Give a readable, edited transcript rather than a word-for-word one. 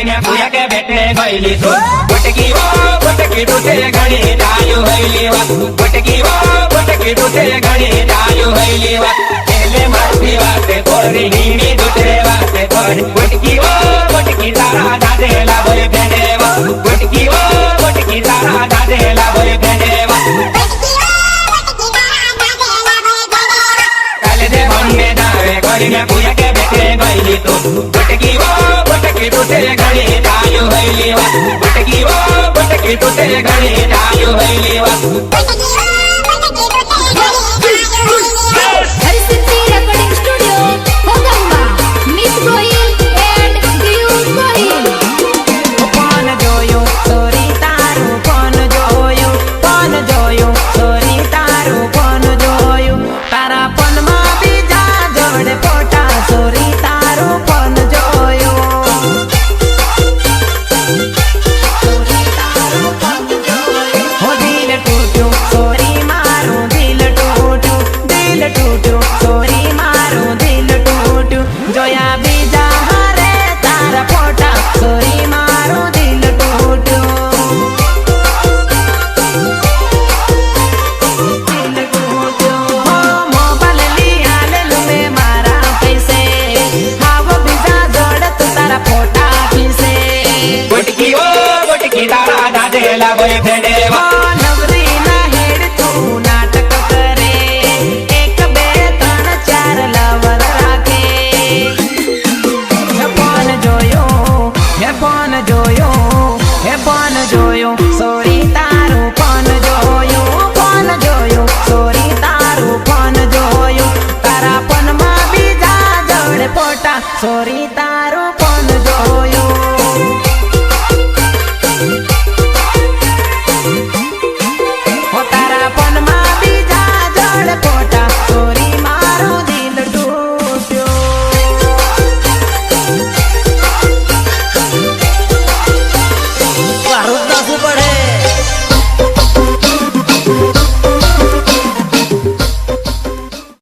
કરીને પૂજા કે બેટને ગયેલી તું ભટકી તૂટે ઘણી ડાયું હૈલી વાત ભટકી તૂટે ઘણી ડાયું હૈલી વાત એટલે મારી વાતે કોરી નીમી દૂધે વાતે કોરી ભટકી તારા દાદેલા બોય ભેડેવા ભટકી તારા દાદેલા બોય ભેડેવા કાલે દે મને દાવે કરીને પૂજા કે બેટને ગયેલી તું ભટકી તૂટે ઘણી ડાયું હૈલી વાત ભટકી તૂટે ઘણી ડાયું હૈલી વાત તારા દાદેલા બોય ભેડેવા નવરી ના હેડ તું નાટક કરે 1 2 3 4 લવર રાખે હે પણ જોયો સોરી તારું પણ જોયું સોરી તારું પણ જોયું તારા પનમાં બીજા જોડે પોટા સોરી તારું